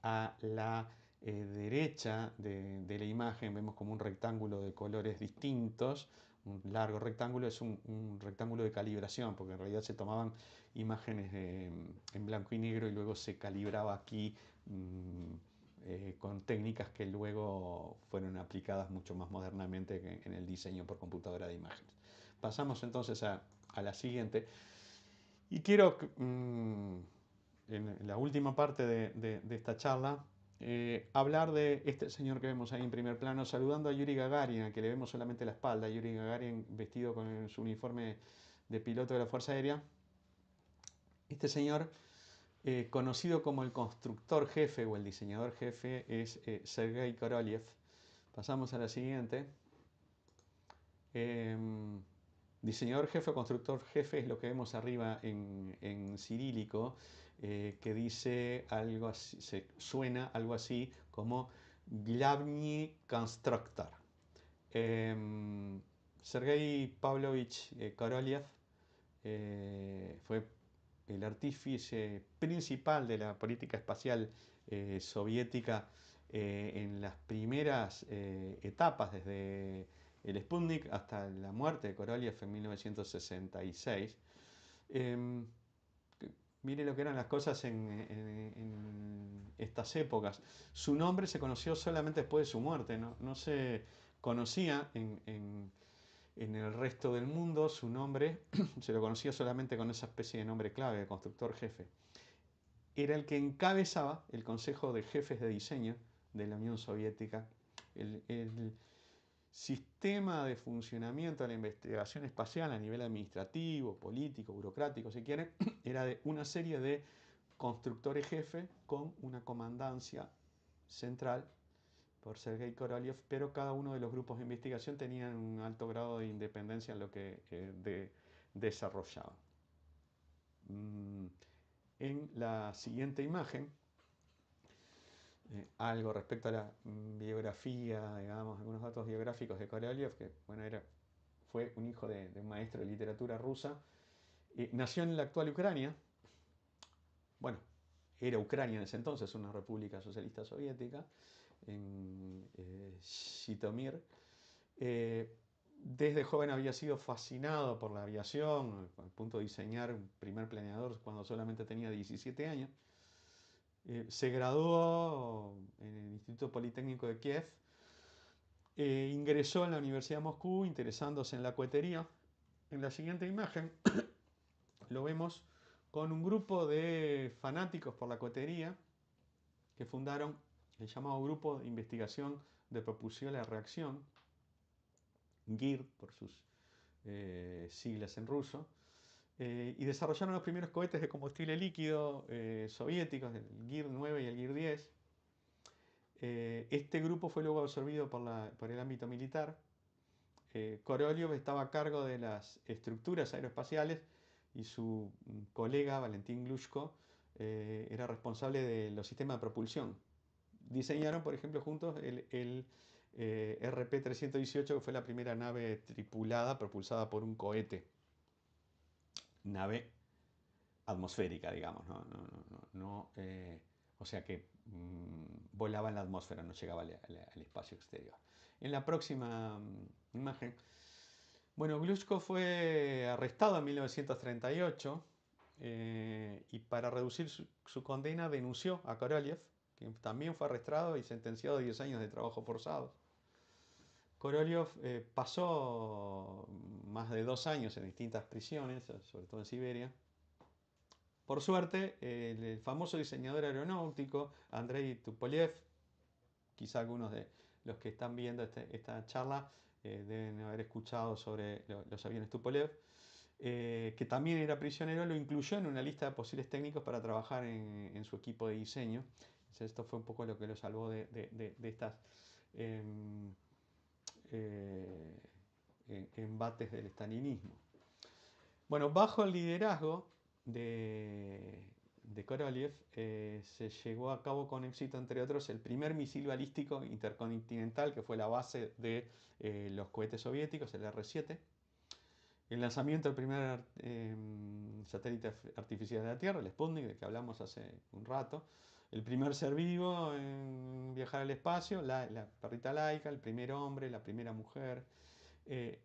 a la derecha de la imagen, vemos como un rectángulo de colores distintos. Un largo rectángulo es un rectángulo de calibración, porque en realidad se tomaban imágenes en blanco y negro y luego se calibraba aquí con técnicas que luego fueron aplicadas mucho más modernamente en el diseño por computadora de imágenes. Pasamos entonces a la siguiente. Y quiero, en la última parte de esta charla, hablar de este señor que vemos ahí en primer plano, saludando a Yuri Gagarin, a que le vemos solamente la espalda. Yuri Gagarin vestido con su uniforme de piloto de la Fuerza Aérea. Este señor, conocido como el constructor jefe o el diseñador jefe, es Sergei Korolev. Pasamos a la siguiente. Diseñador jefe o constructor jefe es lo que vemos arriba en cirílico, que dice algo así, suena algo así como Glavny Constructor. Sergei Pavlovich Korolev fue el artífice principal de la política espacial soviética en las primeras etapas, desde el Sputnik hasta la muerte de Korolev en 1966. Mire lo que eran las cosas en estas épocas. Su nombre se conoció solamente después de su muerte, no se conocía en el resto del mundo. Su nombre se lo conocía solamente con esa especie de nombre clave de constructor jefe. Era el que encabezaba el Consejo de Jefes de Diseño de la Unión Soviética. El sistema de funcionamiento de la investigación espacial a nivel administrativo, político, burocrático, si quieren, era de una serie de constructores jefe con una comandancia central por Sergei Korolev, pero cada uno de los grupos de investigación tenían un alto grado de independencia en lo que desarrollaban. En la siguiente imagen, algo respecto a la biografía, digamos, algunos datos biográficos de Korolev, que bueno, fue un hijo de un maestro de literatura rusa. Nació en la actual Ucrania. Bueno, era Ucrania en ese entonces, una república socialista soviética, en Zhytomyr. Desde joven había sido fascinado por la aviación, al punto de diseñar un primer planeador cuando solamente tenía 17 años. Se graduó en el Instituto Politécnico de Kiev. Ingresó en la Universidad de Moscú interesándose en la cohetería. En la siguiente imagen lo vemos con un grupo de fanáticos por la cohetería que fundaron el llamado Grupo de Investigación de Propulsión a la Reacción, GIR por sus siglas en ruso, y desarrollaron los primeros cohetes de combustible líquido soviéticos, el GIR 9 y el GIR 10. Este grupo fue luego absorbido por el ámbito militar. Korolev estaba a cargo de las estructuras aeroespaciales y su colega Valentín Glushko era responsable de los sistemas de propulsión. Diseñaron, por ejemplo, juntos el RP-318, que fue la primera nave tripulada propulsada por un cohete. Nave atmosférica, digamos, o sea que volaba en la atmósfera, no llegaba al espacio exterior. En la próxima imagen, bueno, Glushko fue arrestado en 1938 y para reducir su condena denunció a Korolev, que también fue arrestado y sentenciado a 10 años de trabajo forzado. Korolev pasó más de 2 años en distintas prisiones, sobre todo en Siberia. Por suerte, el famoso diseñador aeronáutico Andrei Tupolev, quizá algunos de los que están viendo esta charla deben haber escuchado sobre los aviones Tupolev, que también era prisionero, lo incluyó en una lista de posibles técnicos para trabajar en su equipo de diseño. Entonces, esto fue un poco lo que lo salvó de estas embates del estalinismo. Bueno, bajo el liderazgo de Korolev se llevó a cabo con éxito, entre otros, el primer misil balístico intercontinental, que fue la base de los cohetes soviéticos, el R-7. El lanzamiento del primer satélite artificial de la Tierra, el Sputnik, del que hablamos hace un rato. El primer ser vivo en viajar al espacio, la perrita Laika, el primer hombre, la primera mujer.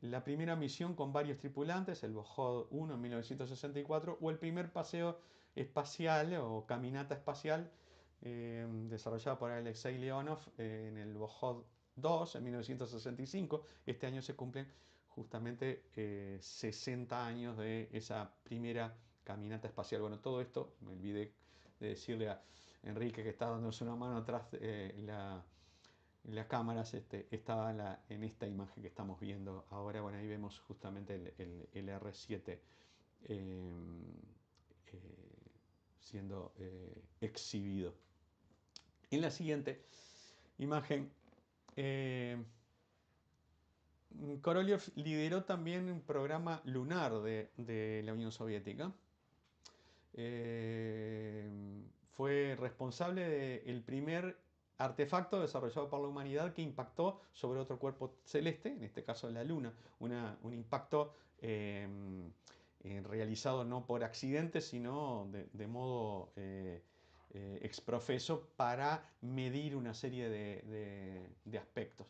La primera misión con varios tripulantes, el Vojod 1 en 1964, o el primer paseo espacial o caminata espacial desarrollada por Alexei Leonov en el Vojod 2 en 1965. Este año se cumplen justamente 60 años de esa primera caminata espacial. Bueno, todo esto, me olvidé de decirle a Enrique, que está dándose una mano atrás las cámaras, estaba en esta imagen que estamos viendo ahora. Bueno, ahí vemos justamente el R7 siendo exhibido. En la siguiente imagen, Korolev lideró también un programa lunar de la Unión Soviética. Fue responsable del primer artefacto desarrollado por la humanidad que impactó sobre otro cuerpo celeste, en este caso la Luna. Un impacto realizado no por accidente, sino de modo exprofeso para medir una serie de aspectos.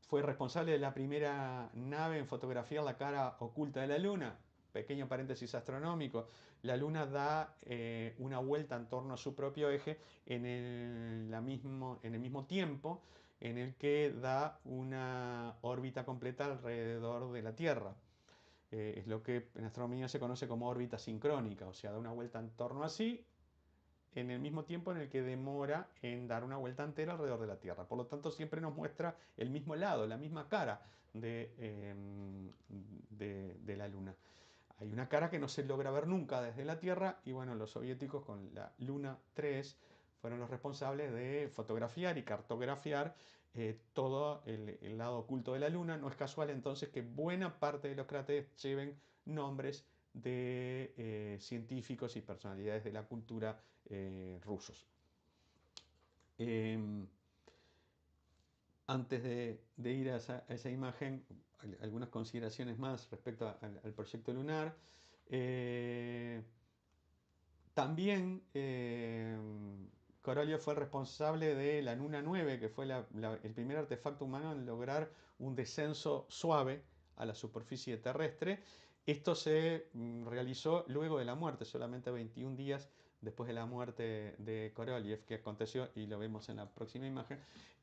Fue responsable de la primera nave en fotografiar la cara oculta de la Luna. Pequeño paréntesis astronómico, la Luna da una vuelta en torno a su propio eje en el mismo tiempo en el que da una órbita completa alrededor de la Tierra. Es lo que en astronomía se conoce como órbita sincrónica, o sea, da una vuelta en torno a sí en el mismo tiempo en el que demora en dar una vuelta entera alrededor de la Tierra. Por lo tanto, siempre nos muestra el mismo lado, la misma cara de la Luna. Hay una cara que no se logra ver nunca desde la Tierra y bueno, los soviéticos con la Luna 3 fueron los responsables de fotografiar y cartografiar todo el lado oculto de la Luna. No es casual entonces que buena parte de los cráteres lleven nombres de científicos y personalidades de la cultura rusos. Em, Antes de ir a esa imagen, algunas consideraciones más respecto al proyecto lunar. Eh, También Korolev fue el responsable de la Luna 9, que fue el primer artefacto humano en lograr un descenso suave a la superficie terrestre. Esto se realizó luego de la muerte, solamente 21 días después de la muerte de Korolev, que aconteció, y lo vemos en la próxima imagen,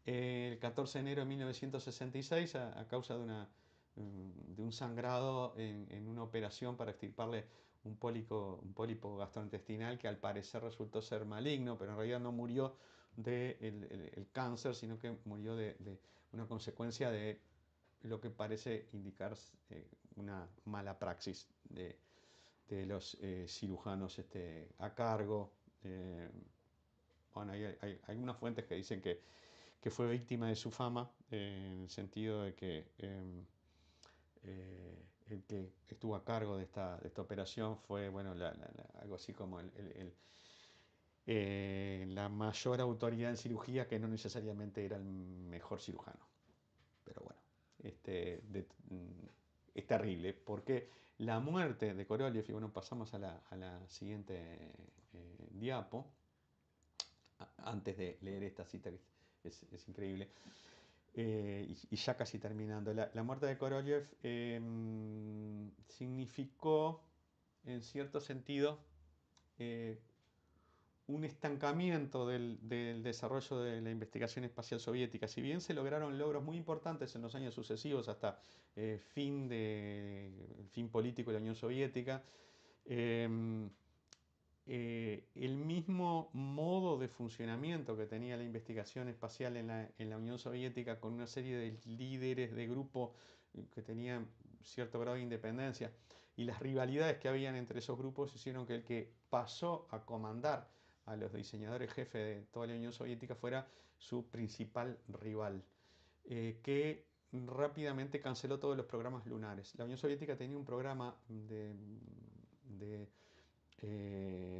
el 14 de enero de 1966, a causa de un sangrado en una operación para extirparle un pólipo gastrointestinal que al parecer resultó ser maligno, pero en realidad no murió del cáncer, sino que murió de una consecuencia de lo que parece indicar una mala praxis de los cirujanos a cargo. Bueno, hay algunas fuentes que dicen que fue víctima de su fama, en el sentido de que el que estuvo a cargo de esta operación fue, bueno, algo así como la mayor autoridad en cirugía, que no necesariamente era el mejor cirujano. Pero bueno, es terrible, porque la muerte de Korolev, y bueno, pasamos a la siguiente diapo, antes de leer esta cita que es increíble. Y ya casi terminando, la muerte de Korolev significó, en cierto sentido, eh, un estancamiento del desarrollo de la investigación espacial soviética. Si bien se lograron logros muy importantes en los años sucesivos hasta el fin político de la Unión Soviética, eh, el mismo modo de funcionamiento que tenía la investigación espacial en la Unión Soviética, con una serie de líderes de grupo que tenían cierto grado de independencia, y las rivalidades que habían entre esos grupos hicieron que el que pasó a comandar a los diseñadores jefes de toda la Unión Soviética fuera su principal rival, que rápidamente canceló todos los programas lunares. La Unión Soviética tenía un programa de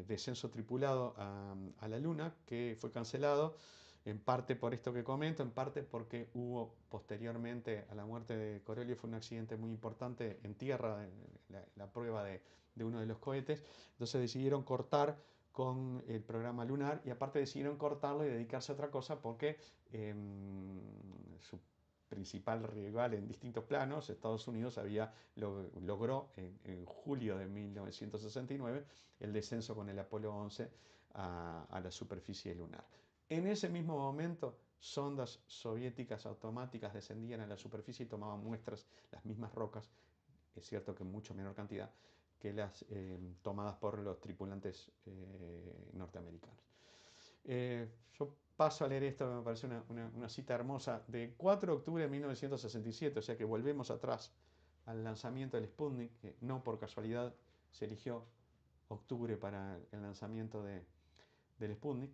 descenso tripulado a la Luna, que fue cancelado, en parte por esto que comento, en parte porque hubo posteriormente a la muerte de Korolev fue un accidente muy importante en tierra, la prueba de uno de los cohetes. Entonces decidieron cortar con el programa lunar, y aparte decidieron cortarlo y dedicarse a otra cosa porque su principal rival en distintos planos, Estados Unidos, logró en julio de 1969 el descenso con el Apolo 11 a la superficie lunar. En ese mismo momento, sondas soviéticas automáticas descendían a la superficie y tomaban muestras, las mismas rocas, es cierto que en mucho menor cantidad, que las tomadas por los tripulantes norteamericanos. Yo paso a leer esto, que me parece una cita hermosa, de 4 de octubre de 1967, o sea que volvemos atrás al lanzamiento del Sputnik, que no por casualidad se eligió octubre para el lanzamiento del Sputnik.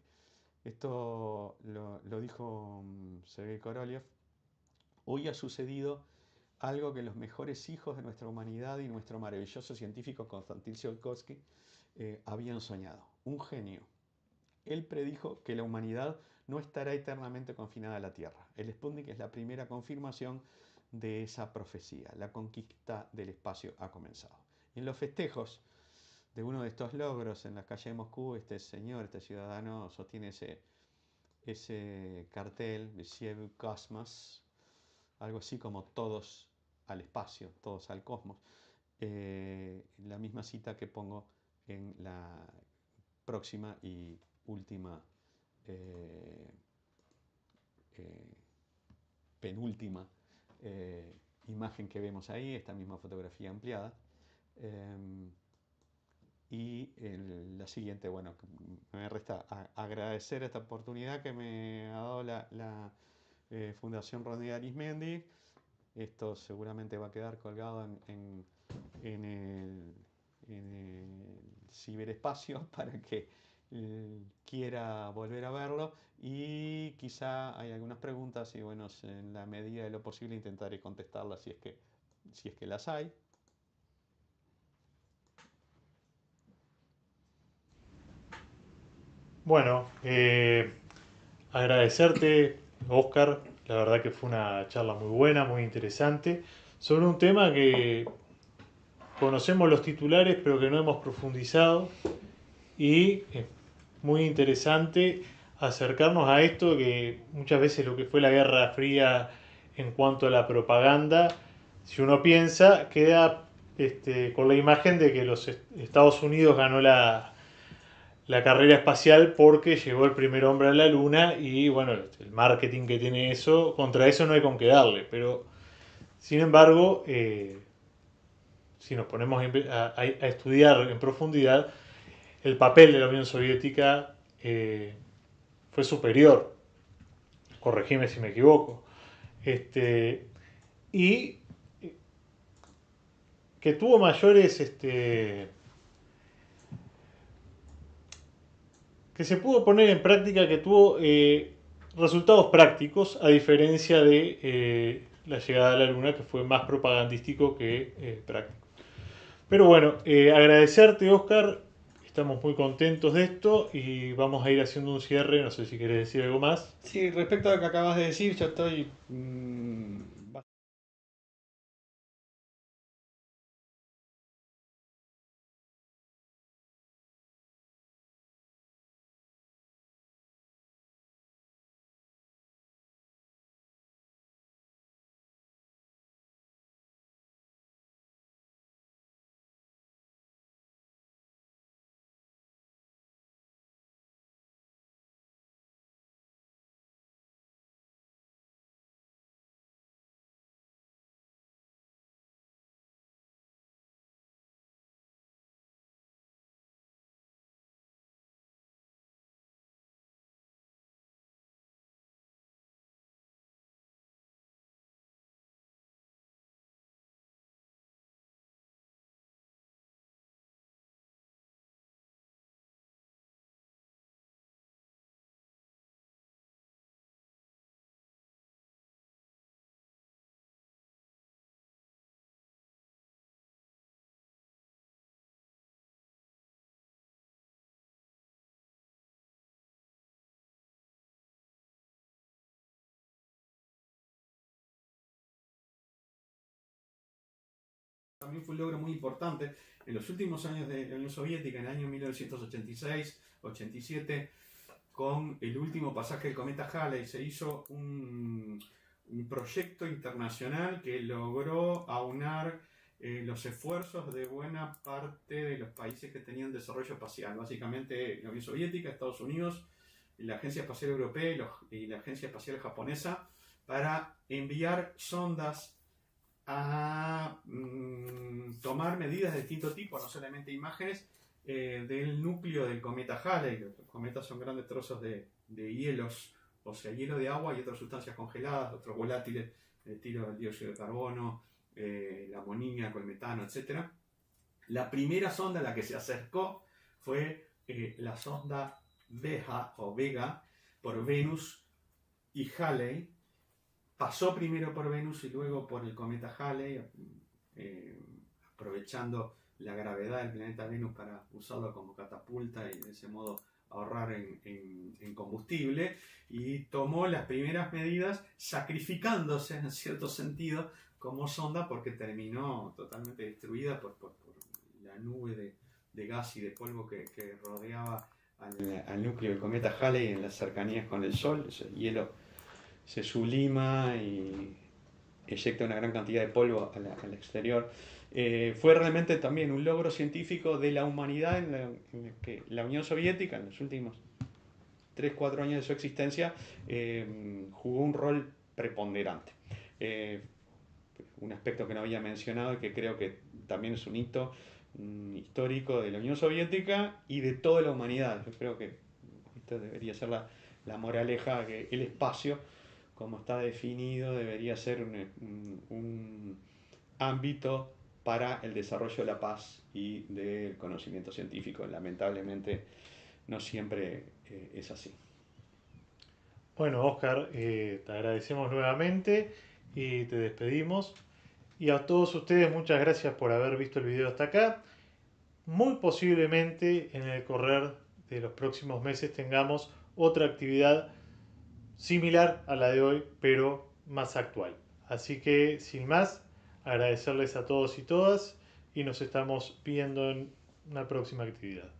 Esto lo dijo Sergei Korolev. Hoy ha sucedido algo que los mejores hijos de nuestra humanidad y nuestro maravilloso científico Konstantin Tsiolkovsky habían soñado. Un genio. Él predijo que la humanidad no estará eternamente confinada a la Tierra. El Sputnik es la primera confirmación de esa profecía. La conquista del espacio ha comenzado. Y en los festejos de uno de estos logros en la calle de Moscú, este señor, este ciudadano, sostiene ese cartel, Visiev Kosmos, algo así como todos al espacio, todos al cosmos. La misma cita que pongo en la próxima y última, eh, eh, penúltima imagen que vemos ahí, esta misma fotografía ampliada. La siguiente, bueno, me resta agradecer esta oportunidad que me ha dado la Fundación Ronnie Arismendi. Esto seguramente va a quedar colgado en el el ciberespacio para que quiera volver a verlo, y quizá hay algunas preguntas y bueno, en la medida de lo posible intentaré contestarlas si es que las hay.
Bueno, agradecerte, Oscar. La verdad que fue una charla muy buena, muy interesante, sobre un tema que conocemos los titulares, pero que no hemos profundizado. Y muy interesante acercarnos a esto, que muchas veces lo que fue la Guerra Fría en cuanto a la propaganda, si uno piensa, queda con la imagen de que los Estados Unidos ganó la carrera espacial porque llegó el primer hombre a la Luna y bueno, el marketing que tiene eso, contra eso no hay con qué darle, pero sin embargo, si nos ponemos a estudiar en profundidad, el papel de la Unión Soviética fue superior, corregime si me equivoco, y que tuvo mayores, que se pudo poner en práctica, que tuvo resultados prácticos, a diferencia de la llegada a la Luna, que fue más propagandístico que práctico. Pero bueno, agradecerte, Oscar. Estamos muy contentos de esto y vamos a ir haciendo un cierre. No sé si querés decir algo más.
Sí, respecto a lo que acabas de decir, yo estoy también fue un logro muy importante en los últimos años de la Unión Soviética, en el año 1986-87, con el último pasaje del cometa Halley. Se hizo un proyecto internacional que logró aunar los esfuerzos de buena parte de los países que tenían desarrollo espacial, básicamente la Unión Soviética, Estados Unidos, la Agencia Espacial Europea y la Agencia Espacial Japonesa, para enviar sondas a tomar medidas de distinto tipo, no solamente imágenes, del núcleo del cometa Halley. Los cometas son grandes trozos de hielos, o sea, hielo de agua y otras sustancias congeladas, otros volátiles, el estilo del dióxido de carbono, el amoníaco, el metano, etc. La primera sonda a la que se acercó fue la sonda Vega por Venus y Halley. Pasó primero por Venus y luego por el cometa Halley, aprovechando la gravedad del planeta Venus para usarlo como catapulta y de ese modo ahorrar en combustible, y tomó las primeras medidas sacrificándose en cierto sentido como sonda, porque terminó totalmente destruida por la nube de gas y de polvo que rodeaba al núcleo del cometa Halley en las cercanías con el Sol. Ese hielo se sublima y eyecta una gran cantidad de polvo al exterior. Fue realmente también un logro científico de la humanidad en el que la Unión Soviética, en los últimos 3-4 años de su existencia, jugó un rol preponderante. Un aspecto que no había mencionado y que creo que también es un hito histórico de la Unión Soviética y de toda la humanidad. Yo creo que esto debería ser la moraleja, que el espacio, como está definido, debería ser un ámbito para el desarrollo de la paz y del conocimiento científico. Lamentablemente no siempre es así.
Bueno, Oscar, te agradecemos nuevamente y te despedimos. Y a todos ustedes muchas gracias por haber visto el video hasta acá. Muy posiblemente en el correr de los próximos meses tengamos otra actividad similar a la de hoy, pero más actual. Así que, sin más, agradecerles a todos y todas y nos estamos viendo en una próxima actividad.